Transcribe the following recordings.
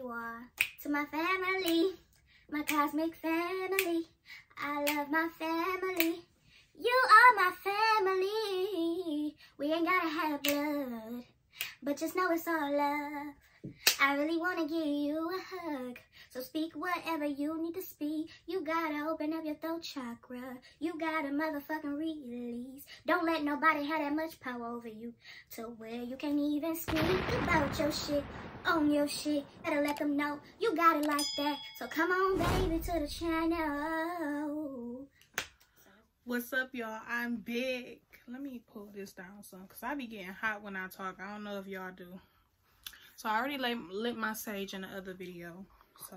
you are. To my family, my cosmic family, I love my family. You are my family. We ain't gotta have blood, but just know it's all love. I really wanna give you a hug, so speak whatever you need to speak. You gotta open up your throat chakra. You gotta motherfucking release. Don't let nobody have that much power over you to where you can't even speak about your shit, on your shit. Better let them know you got it like that. So come on, baby, to the channel. What's up, y'all? I'm big. Let me pull this down some, because I be getting hot when I talk. I don't know if y'all do. So I already lit my sage in the other video. So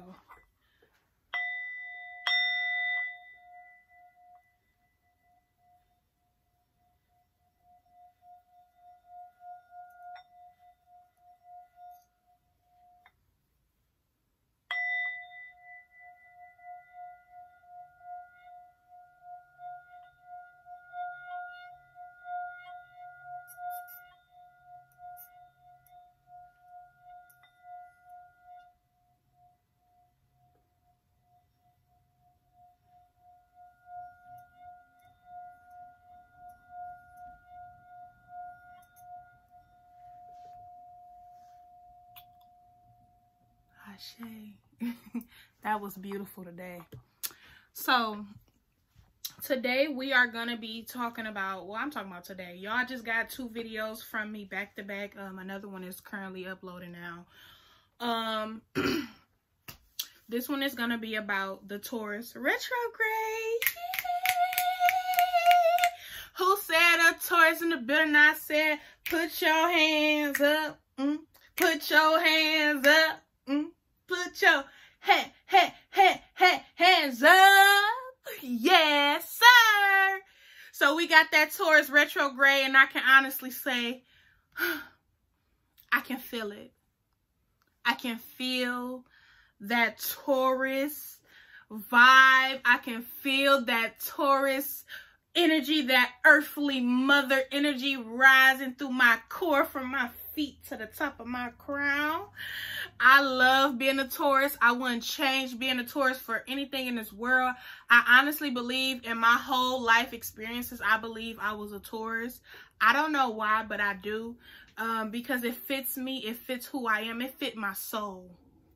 that was beautiful today. So today we are gonna be talking about, well, I'm talking about today. Y'all just got 2 videos from me back to back. Another one is currently uploading now. This one is gonna be about the Taurus retrograde. Who said a Taurus in the building? I said, put your hands up. Put your hands up. Put your hands up. Yes, sir. So we got that Taurus retrograde, and I can honestly say, I can feel it. I can feel that Taurus vibe. I can feel that Taurus energy, that earthly mother energy rising through my core from my feet to the top of my crown. I love being a Taurus. I wouldn't change being a Taurus for anything in this world. I honestly believe in my whole life experiences, I believe I was a Taurus. I don't know why, but I do. Because it fits me. It fits who I am. It fit my soul.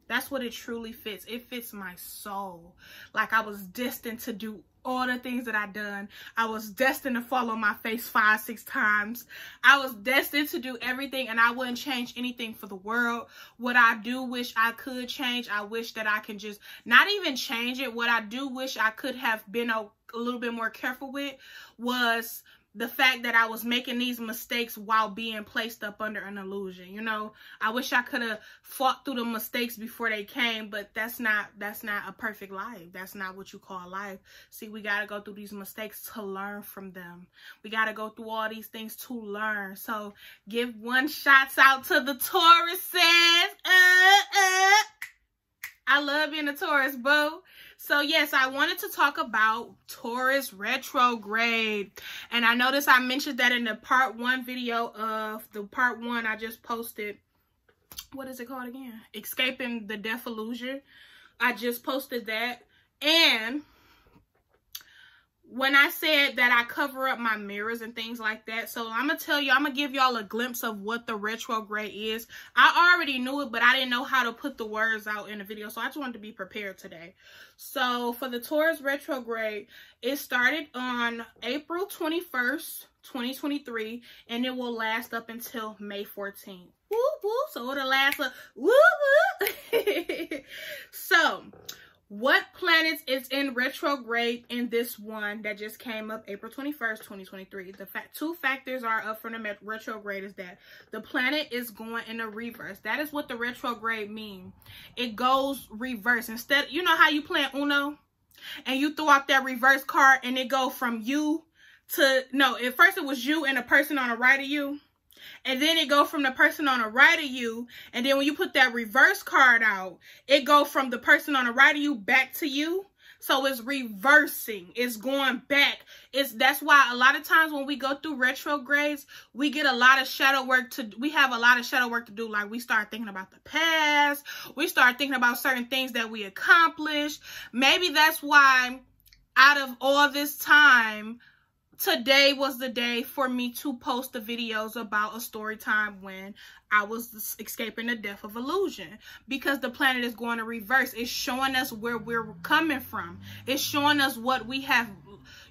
That's what it truly fits. It fits my soul. Like I was destined to do all the things that I done. I was destined to fall on my face 5, 6 times. I was destined to do everything, and I wouldn't change anything for the world. What I do wish I could change, I wish that I can just not even change it. What I do wish I could have been a little bit more careful with was the fact that I was making these mistakes while being placed up under an illusion. You know, I wish I could have fought through the mistakes before they came, but that's not a perfect life. That's not what you call life. See, we got to go through these mistakes to learn from them. We got to go through all these things to learn. So give one shouts out to the Tauruses. I love being a Taurus, boo. So yes, I wanted to talk about Taurus retrograde. And I noticed I mentioned that in the part 1 video of the part 1 I just posted. What is it called again? Escaping the Death Illusion. I just posted that. And when I said that I cover up my mirrors and things like that, so I'm going to tell you, I'm going to give y'all a glimpse of what the retrograde is. I already knew it, but I didn't know how to put the words out in the video, so I just wanted to be prepared today. So for the Taurus retrograde, it started on April 21st, 2023, and it will last up until May 14th. Woo, woo. So it'll last up. Woo, woo. So what planets is in retrograde in this one that just came up April 21st, 2023? The 2 factors are up from the retrograde is that the planet is going in a reverse. That is what the retrograde means. It goes reverse. Instead, you know how you play Uno and you throw out that reverse card and it go from you to, no, at first it was you and a person on the right of you. And then it go from the person on the right of you. And then when you put that reverse card out, it go from the person on the right of you back to you. So it's reversing. It's going back. That's why a lot of times when we go through retrogrades, we get a lot of shadow work we have a lot of shadow work to do. Like we start thinking about the past. We start thinking about certain things that we accomplished. Maybe that's why out of all this time, today was the day for me to post the videos about a story time when I was escaping the death of illusion, because the planet is going to reverse. It's showing us where we're coming from. It's showing us what we have,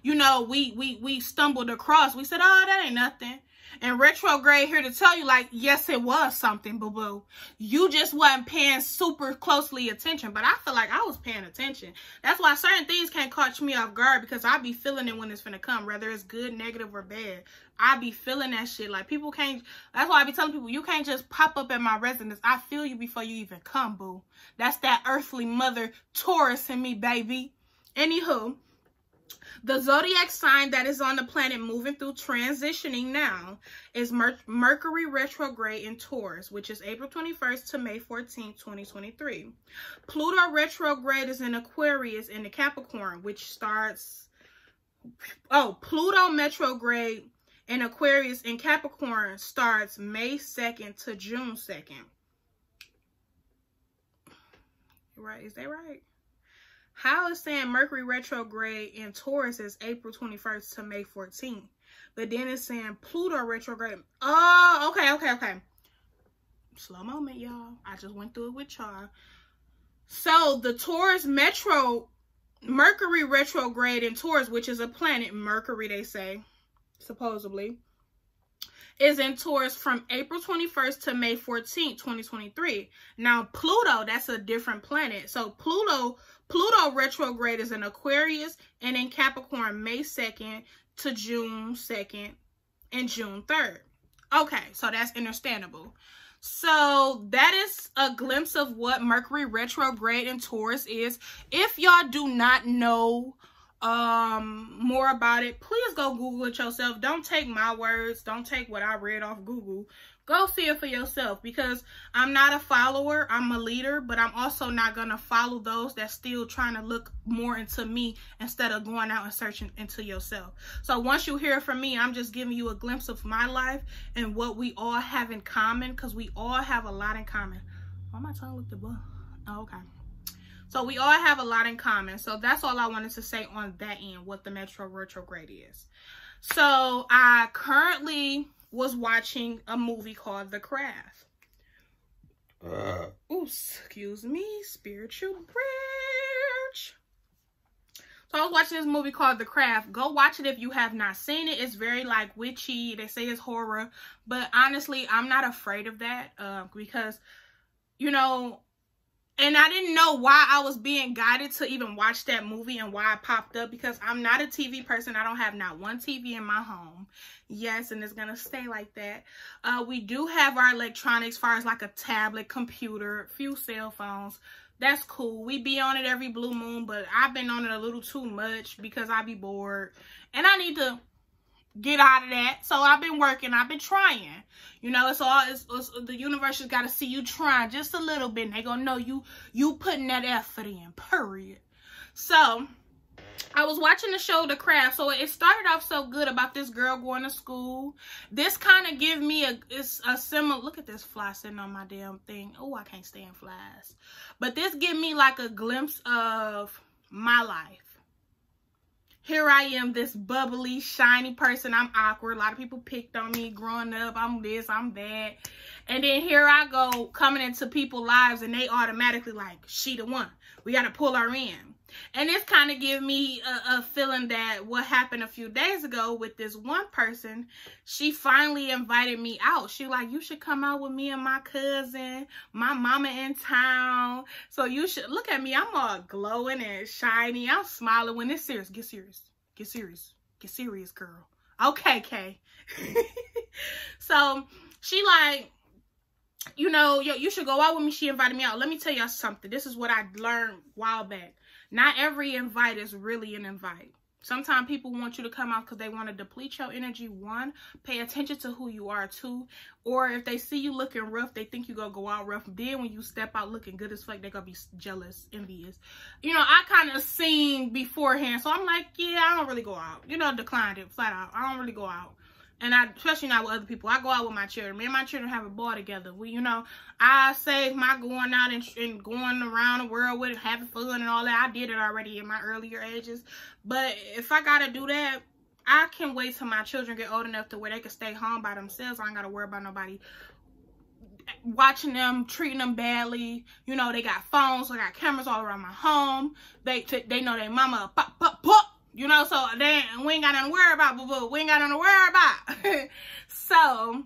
you know, we stumbled across. We said, oh, that ain't nothing. And retrograde here to tell you, like, yes, it was something, boo-boo. You just wasn't paying super closely attention. But I feel like I was paying attention. That's why certain things can't catch me off guard, because I be feeling it when it's finna come, whether it's good, negative, or bad. I be feeling that shit. Like, people can't, that's why I be telling people, you can't just pop up at my residence. I feel you before you even come, boo. That's that earthly mother Taurus in me, baby. Anywho, the zodiac sign that is on the planet moving through transitioning now is Mercury retrograde in Taurus, which is April 21st to May 14th, 2023. Pluto retrograde is in Aquarius in the Capricorn, which starts... Oh, Pluto retrograde in Aquarius in Capricorn starts May 2nd to June 2nd. Right? Is that right? How is saying Mercury retrograde in Taurus is April 21st to May 14th. But then it's saying Pluto retrograde. Oh, okay. Slow moment, y'all. I just went through it with y'all. So the Taurus Mercury retrograde in Taurus, which is a planet, Mercury, they say, supposedly, is in Taurus from April 21st to May 14th, 2023. Now, Pluto, that's a different planet. So Pluto retrograde is in Aquarius and in Capricorn May 2nd to June 2nd and June 3rd. Okay, so that's understandable. So that is a glimpse of what Mercury retrograde in Taurus is. If y'all do not know more about it, please go Google it yourself. Don't take my words. Don't take what I read off Google. Go see it for yourself, because I'm not a follower. I'm a leader, but I'm also not going to follow those that still trying to look more into me instead of going out and searching into yourself. So once you hear from me, I'm just giving you a glimpse of my life and what we all have in common, because we all have a lot in common. Why my tongue looked above? Oh, okay. So we all have a lot in common. So that's all I wanted to say on that end, what the retrograde is. So I currently was watching a movie called The Craft. Excuse me, spiritual bridge. So I was watching this movie called The Craft. Go watch it if you have not seen it. It's very like witchy. They say it's horror, but honestly, I'm not afraid of that because, you know, and I didn't know why I was being guided to even watch that movie and why it popped up, because I'm not a TV person. I don't have not one TV in my home. Yes, and it's going to stay like that. We do have our electronics, as far as like a tablet, computer, a few cell phones. That's cool. We be on it every blue moon, but I've been on it a little too much because I be bored. And I need to get out of that. So I've been working. I've been trying. You know, it's the universe has got to see you trying just a little bit. And they gonna know you putting that effort in, period. So I was watching the show The Craft. So it started off so good about this girl going to school. This kind of give me a similar, look at this fly sitting on my damn thing. Oh, I can't stand flies. But this give me like a glimpse of my life. Here I am, this bubbly, shiny person. I'm awkward. A lot of people picked on me growing up. I'm this, I'm that. And then here I go coming into people's lives and they automatically like, she the one. We got to pull her in. And this kind of give me a feeling that what happened a few days ago with this one person, she finally invited me out. She like, you should come out with me and my cousin, my mama in town. So you should look at me. I'm all glowing and shiny. I'm smiling when it's serious. Get serious. Get serious. Get serious, girl. Okay, Kay. So she like, you know, you should go out with me. She invited me out. Let me tell y'all something. This is what I learned a while back. Not every invite is really an invite. Sometimes people want you to come out because they want to deplete your energy. One, pay attention to who you are. Two, or if they see you looking rough, they think you're going to go out rough. Then when you step out looking good as fuck, they're going to be jealous, envious. You know, I kind of seen beforehand. So I'm like, yeah, I don't really go out. You know, declined it flat out. I don't really go out. And especially not with other people. I go out with my children. Me and my children have a ball together. We, you know, I save my going out and going around the world with it, having fun and all that. I did it already in my earlier ages. But if I got to do that, I can wait till my children get old enough to where they can stay home by themselves. I ain't got to worry about nobody watching them, treating them badly. You know, they got phones. I got cameras all around my home. They know their mama pop, pop, pop. You know, so then we ain't got nothing to worry about, boo-boo. We ain't got nothing to worry about. So,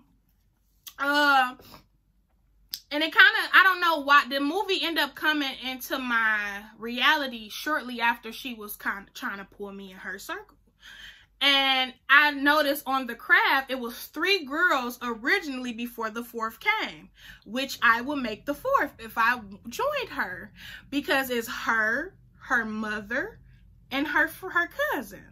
and it kind of, I don't know why, the movie ended up coming into my reality shortly after she was kind of trying to pull me in her circle. And I noticed on the craft, it was 3 girls originally before the 4th came, which I would make the 4th if I joined her, because it's her mother, and her cousin.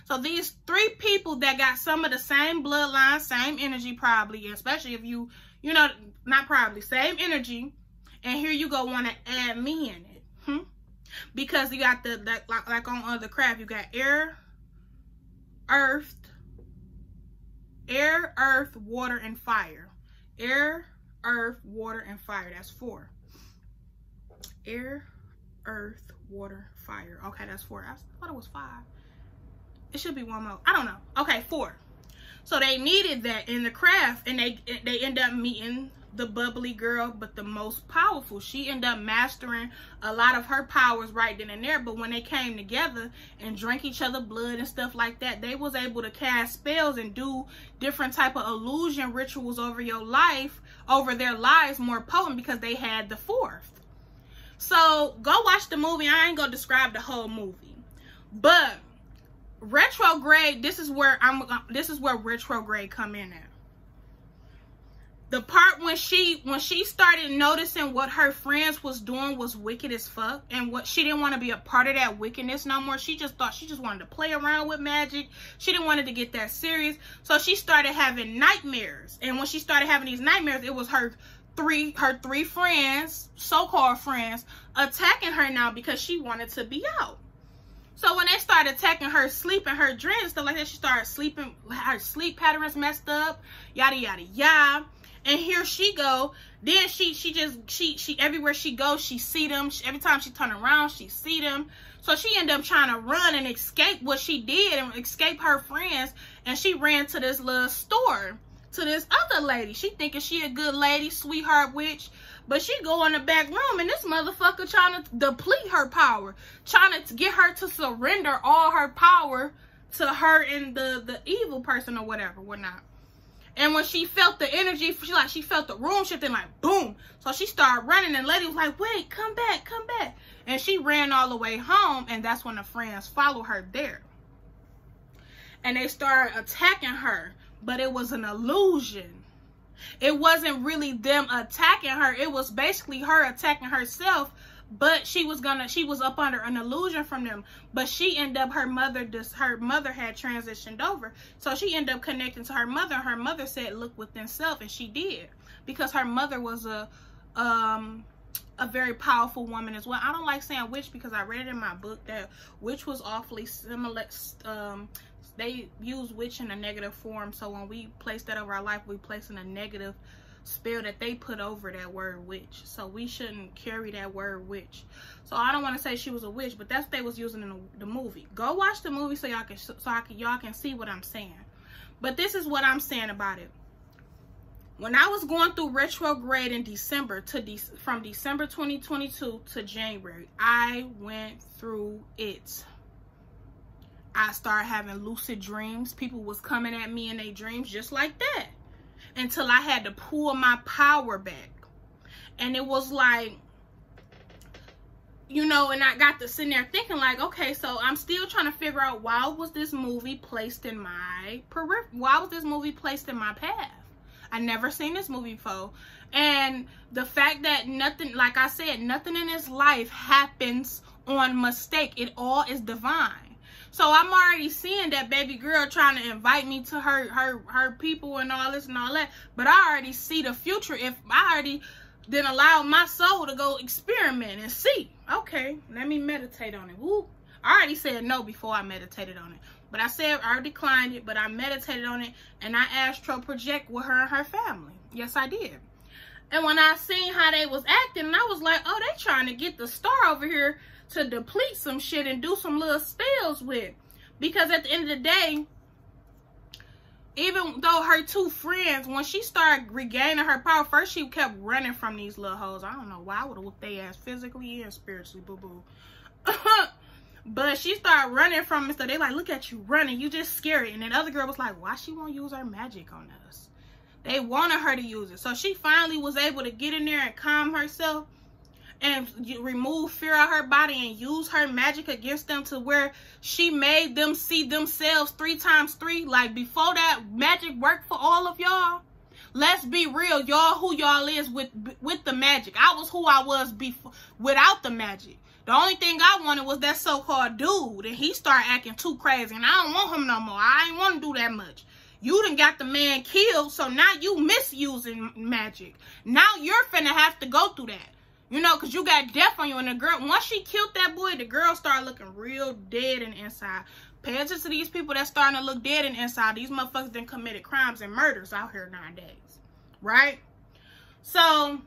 So these 3 people that got some of the same bloodline, same energy probably, especially if you know, not probably, same energy, and here you go want to add me in it. Because you got like on other craft, you got air, earth, water, and fire. Air, earth, water, and fire. That's 4. Air, earth, water, fire. Okay, that's 4. I thought it was 5. It should be 1 more. I don't know. Okay, 4. So they needed that in the craft, and they end up meeting the bubbly girl, but the most powerful. She ended up mastering a lot of her powers right then and there. But when they came together and drank each other blood and stuff like that, they was able to cast spells and do different type of illusion rituals over their lives more potent, because they had the 4th. So go watch the movie. I ain't gonna describe the whole movie, but Retrograde, this is where Retrograde come in at. The part when she started noticing what her friends was doing was wicked as fuck, and what she didn't want to be a part of that wickedness no more. She just thought she just wanted to play around with magic. She didn't want it to get that serious. So she started having nightmares, and when she started having these nightmares, it was her three friends, so-called friends, attacking her now because she wanted to be out. So when they started attacking her sleep and her dreams, stuff like that, she started sleeping, her sleep patterns messed up, yada yada yada. And here she go. Then she everywhere she goes, she see them. Every time she turn around, she see them. So she ended up trying to run and escape what she did and escape her friends. And she ran to this little store, to this other lady. She thinking she a good lady, sweetheart witch. But she go in the back room, and this motherfucker trying to deplete her power. Trying to get her to surrender all her power to her and the evil person or whatnot. And when she felt the energy, she felt the room shifting, like boom. So she started running, and the lady was like, wait, come back, come back. And she ran all the way home, and that's when the friends followed her there. And they started attacking her, but it was an illusion. It wasn't really them attacking her. It was basically her attacking herself, but she was up under an illusion from them. But she ended up, her mother had transitioned over. So she ended up connecting to her mother. Her mother said, look within self, and she did. Because her mother was a very powerful woman as well. I don't like saying witch because I read it in my book that witch was awfully similar. They use witch in a negative form, so when we place that over our life, we place in a negative spell that they put over that word witch. So we shouldn't carry that word witch. So I don't want to say she was a witch, but that's what they was using in the movie. Go watch the movie so y'all can see what I'm saying. But this is what I'm saying about it. When I was going through retrograde in December from December 2022 to January, I went through it. I started having lucid dreams. People was coming at me in their dreams just like that. Until I had to pull my power back. And it was like, you know, and I got to sitting there thinking like, okay, so I'm still trying to figure out why was this movie placed in my periphery? Why was this movie placed in my path? I never seen this movie before. And the fact that nothing, like I said, nothing in this life happens on mistake. It all is divine. So I'm already seeing that baby girl trying to invite me to her people and all this and all that. But I already see the future. If I already didn't allow my soul to go experiment and see. Okay, let me meditate on it. Woo. I already said no before I meditated on it. But I said I declined it, but I meditated on it. And I astral project with her and her family. Yes, I did. And when I seen how they was acting, I was like, oh, they trying to get the star over here to deplete some shit and do some little spells with. Because at the end of the day, even though her two friends, when she started regaining her power, first she kept running from these little hoes. I don't know why. I would have whooped their ass physically and spiritually, boo-boo. But she started running from them. So they like, look at you running. You just scary. And then the other girl was like, why she won't use her magic on us? They wanted her to use it. So she finally was able to get in there and calm herself and remove fear out her body and use her magic against them to where she made them see themselves 3 times 3. Like, before that magic worked for all of y'all. Let's be real, y'all, who y'all is with the magic. I was who I was before without the magic. The only thing I wanted was that so-called dude, and he started acting too crazy, and I don't want him no more. I ain't want to do that much. You done got the man killed, so now you misusing magic. Now you're finna have to go through that. You know, because you got death on you. And the girl, once she killed that boy, the girl started looking real dead in the inside. Pay attention to these people that's starting to look dead in the inside. These motherfuckers done committed crimes and murders out here nowadays. Right? So,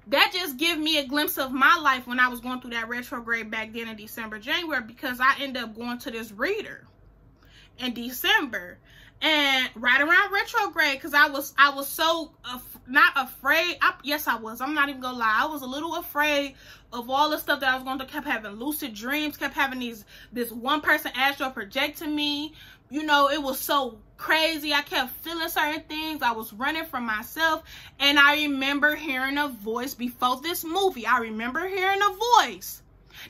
that just give me a glimpse of my life when I was going through that retrograde back then in December, January. Because I ended up going to this reader in December. And right around retrograde, because I was so not afraid. Yes, I was. I'm not even gonna lie. I was a little afraid of all the stuff that I was going to kept having lucid dreams, kept having this one person astral projecting me. You know, it was so crazy. I kept feeling certain things. I was running from myself. And I remember hearing a voice before this movie. I remember hearing a voice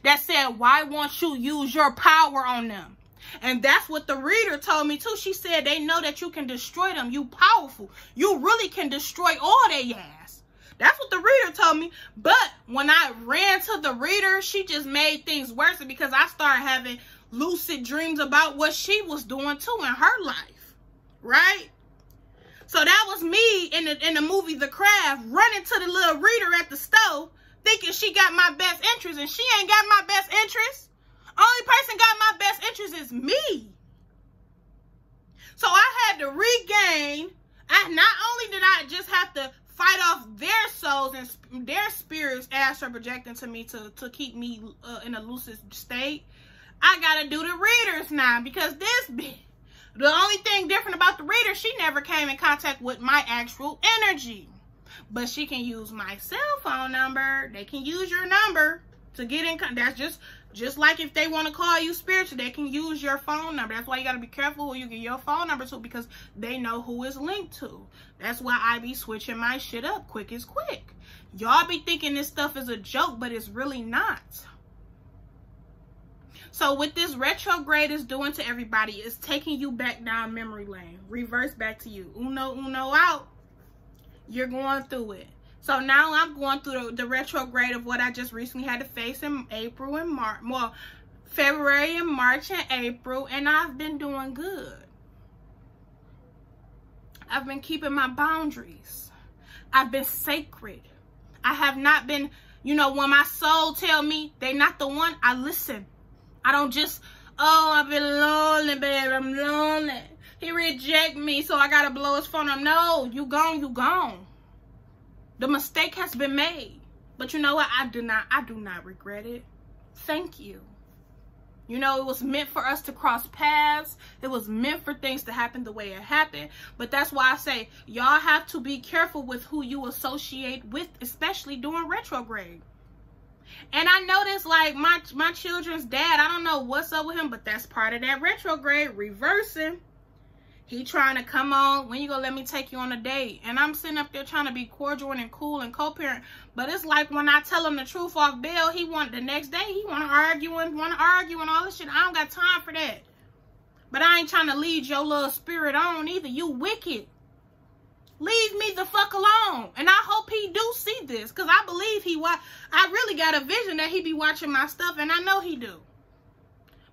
that said, why won't you use your power on them? And that's what the reader told me too. She said they know that you can destroy them. You powerful. You really can destroy all their ass. That's what the reader told me. But when I ran to the reader, she just made things worse because I started having lucid dreams about what she was doing too in her life. Right? So that was me in the movie The Craft, running to the little reader at the stove, thinking she got my best interest, and she ain't got my best interest. Only person got my best interest is me. So I had to regain. Not only did I just have to fight off their souls and their spirits astral projecting to me to keep me in a lucid state, I gotta do the readers now because this bitch. The only thing different about the reader, she never came in contact with my actual energy. But she can use my cell phone number. They can use your number to get in contact. That's just like if they want to call you spiritually, they can use your phone number. That's why you got to be careful who you get your phone number to because they know who it's linked to. That's why I be switching my shit up. Quick is quick. Y'all be thinking this stuff is a joke, but it's really not. So what this retrograde is doing to everybody is taking you back down memory lane. Reverse back to you. Uno out. You're going through it. So now I'm going through the retrograde of what I just recently had to face in April and March. Well, February and March and April. And I've been doing good. I've been keeping my boundaries. I've been sacred. I have not been, you know, when my soul tell me they not the one, I listen. I don't just, oh, I've been lonely, babe. I'm lonely. He reject me, so I got to blow his phone up. No, you gone, you gone. The mistake has been made. But you know what? I do not regret it. Thank you. You know, it was meant for us to cross paths. It was meant for things to happen the way it happened. But that's why I say, y'all have to be careful with who you associate with, especially during retrograde. And I noticed, like, my children's dad, I don't know what's up with him, but that's part of that retrograde, reversing. He trying to come on, when you gonna let me take you on a date? And I'm sitting up there trying to be cordial and cool and co-parent. But it's like when I tell him the truth off bail, he want the next day, he want to argue and all this shit. I don't got time for that. But I ain't trying to lead your little spirit on either. You wicked. Leave me the fuck alone. And I hope he do see this. Because I believe I really got a vision that he be watching my stuff. And I know he do.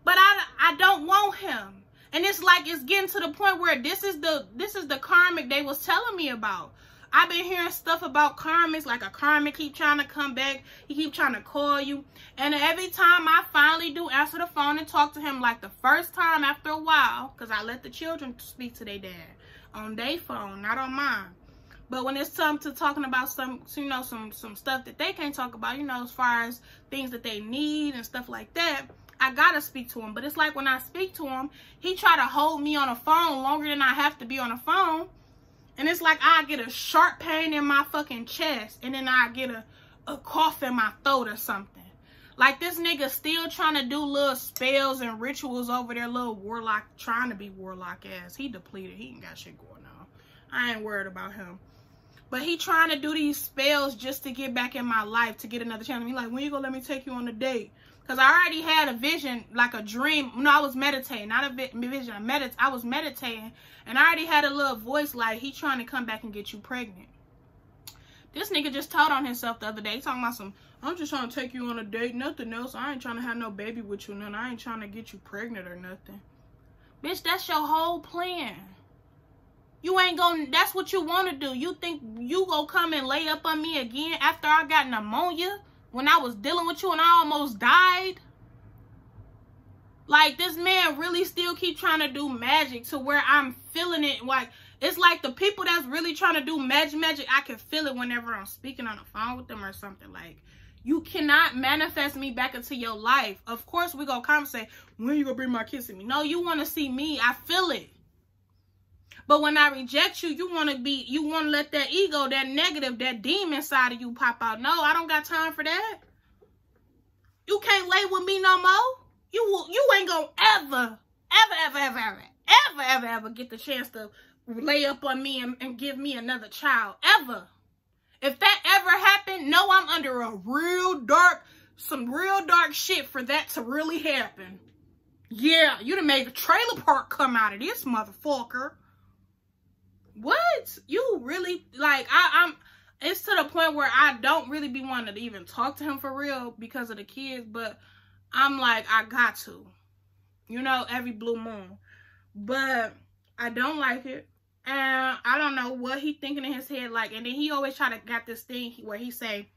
But I don't want him. And it's like it's getting to the point where this is the karmic they was telling me about. I've been hearing stuff about karmics, like a karmic keep trying to come back. He keep trying to call you. And every time I finally do answer the phone and talk to him, like the first time after a while, because I let the children speak to their dad on their phone, not on mine. But when it's time to talking about some stuff that they can't talk about, as far as things that they need and stuff like that, I gotta speak to him. But it's like when I speak to him, he try to hold me on the phone longer than I have to be on the phone. And it's like I get a sharp pain in my fucking chest. And then I get a cough in my throat or something. Like this nigga still trying to do little spells and rituals over there, little warlock, trying to be warlock ass. He depleted. He ain't got shit going on. I ain't worried about him. But he trying to do these spells just to get back in my life, to get another chance. He like, when you gonna let me take you on a date? Because I already had a vision, like a dream. No, I was meditating, not a vision. I was meditating, and I already had a little voice like, he trying to come back and get you pregnant. This nigga just told on himself the other day. He talking about some, I'm just trying to take you on a date, nothing else. I ain't trying to have no baby with you, nothing. I ain't trying to get you pregnant or nothing. Bitch, that's your whole plan. You ain't gonna, that's what you want to do. You think you gonna come and lay up on me again after I got pneumonia? When I was dealing with you and I almost died? Like, this man really still keep trying to do magic to where I'm feeling it. Like, it's like the people that's really trying to do magic, I can feel it whenever I'm speaking on the phone with them or something. Like, you cannot manifest me back into your life. Of course, we gonna conversate. When you gonna bring my kids to me? No, you want to see me. I feel it. But when I reject you, you want to let that ego, that negative, that demon side of you pop out. No, I don't got time for that. You can't lay with me no more. You ain't gonna ever get the chance to lay up on me and give me another child. Ever. If that ever happened, no, I'm under some real dark shit for that to really happen. Yeah, you done made the trailer park come out of this motherfucker. What? You really, like, it's to the point where I don't really be wanting to even talk to him for real because of the kids, but I'm like, I got to, every blue moon. But I don't like it, and I don't know what he thinking in his head, like, and then he always try to got this thing where he say,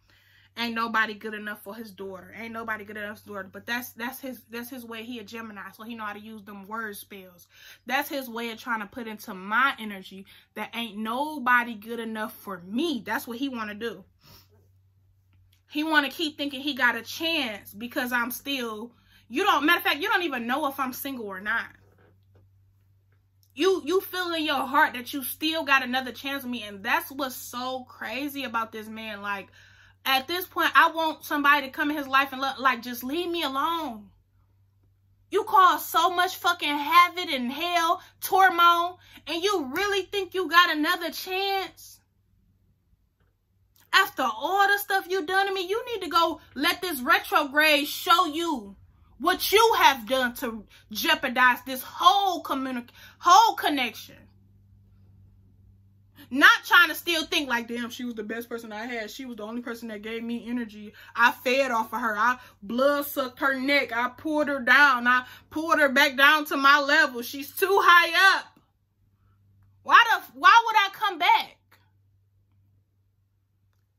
ain't nobody good enough for his daughter. Ain't nobody good enough for his daughter. But that's his way. He a Gemini, so he know how to use them word spells. That's his way of trying to put into my energy that ain't nobody good enough for me. That's what he want to do. He want to keep thinking he got a chance because I'm still, matter of fact, you don't even know if I'm single or not. You feel in your heart that you still got another chance with me. And that's what's so crazy about this man. Like, at this point, I want somebody to come in his life and just leave me alone. You cause so much fucking havoc and hell, turmoil, and you really think you got another chance? After all the stuff you done to me, you need to go let this retrograde show you what you have done to jeopardize this whole connection. Not trying to still think like, damn, she was the best person I had. She was the only person that gave me energy. I fed off of her. I blood sucked her neck. I pulled her down. I pulled her back down to my level. She's too high up. Why would I come back?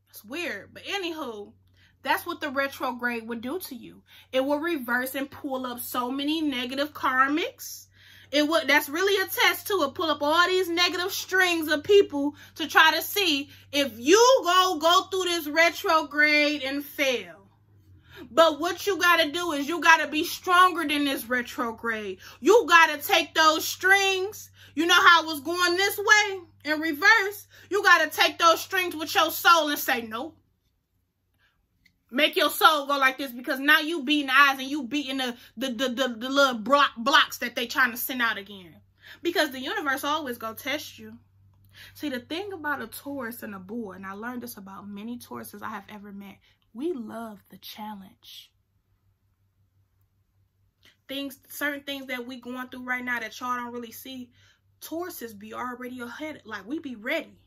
It's weird. But anywho, that's what the retrograde would do to you. It will reverse and pull up so many negative karmics. That's really a test to it. Pull up all these negative strings of people to try to see if you go through this retrograde and fail. But what you got to do is you got to be stronger than this retrograde. You got to take those strings. You know how it was going this way in reverse? You got to take those strings with your soul and say, nope. Make your soul go like this, because now you beating eyes and you beating the little blocks that they trying to send out again. Because the universe always go test you. See, the thing about a Taurus and a bull, and I learned this about many Tauruses I have ever met, we love the challenge. Certain things that we going through right now that y'all don't really see, Tauruses be already ahead. Like, we be ready.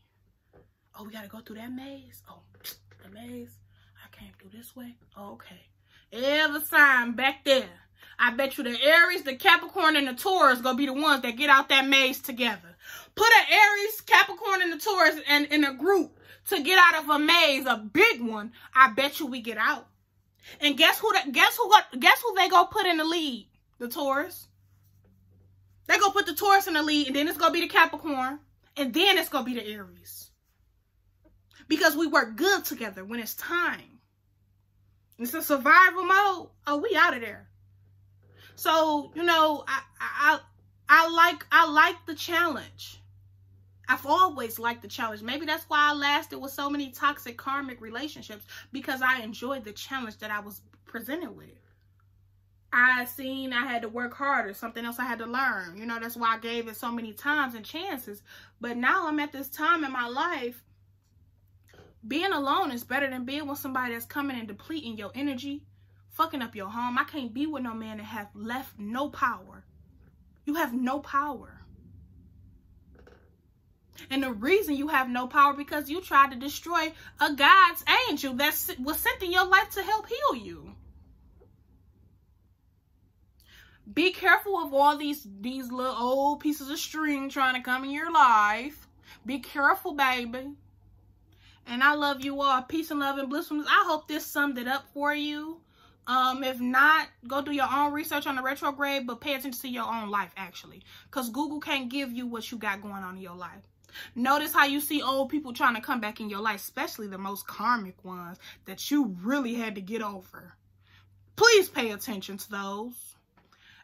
Oh, we got to go through that maze. Oh, the maze. I came through this way. Oh, okay. Every sign back there. I bet you the Aries, the Capricorn, and the Taurus gonna be the ones that get out that maze together. Put an Aries, Capricorn, and the Taurus in a group to get out of a maze, a big one. I bet you we get out. And guess who they gonna put in the lead? The Taurus. They gonna put the Taurus in the lead, and then it's gonna be the Capricorn, and then it's gonna be the Aries. Because we work good together when it's time. It's a survival mode. Oh, we out of there. So, you know, I like the challenge. I've always liked the challenge. Maybe that's why I lasted with so many toxic karmic relationships, because I enjoyed the challenge that I was presented with. I seen I had to work harder, something else I had to learn. You know, that's why I gave it so many times and chances. But now I'm at this time in my life, being alone is better than being with somebody that's coming and depleting your energy, fucking up your home. I can't be with no man that have left no power. You have no power. And the reason you have no power because you tried to destroy a God's angel that was sent in your life to help heal you. Be careful of all these little old pieces of string trying to come in your life. Be careful, baby. And I love you all. Peace and love and blissfulness. I hope this summed it up for you. If not, go do your own research on the retrograde, but pay attention to your own life, actually. Because Google can't give you what you got going on in your life. Notice how you see old people trying to come back in your life, especially the most karmic ones that you really had to get over. Please pay attention to those.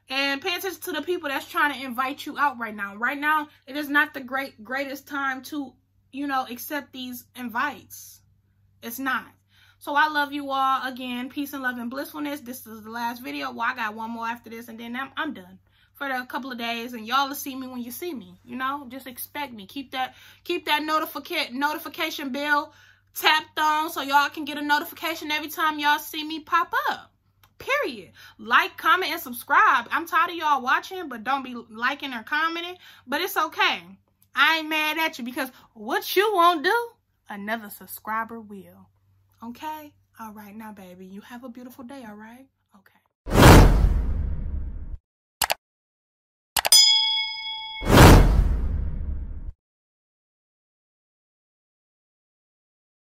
And pay attention to the people that's trying to invite you out right now. Right now, it is not the greatest time to, you know, accept these invites. It's not. So I love you all. Again, peace and love and blissfulness. This is the last video. Well, I got one more after this, and then I'm done for a couple of days. And y'all will see me when you see me. You know, just expect me. Keep that notification bell tapped on so y'all can get a notification every time y'all see me pop up. Period. Like, comment, and subscribe. I'm tired of y'all watching, but don't be liking or commenting. But it's okay. I ain't mad at you, because what you won't do, another subscriber will. Okay? All right, now, baby, you have a beautiful day, all right?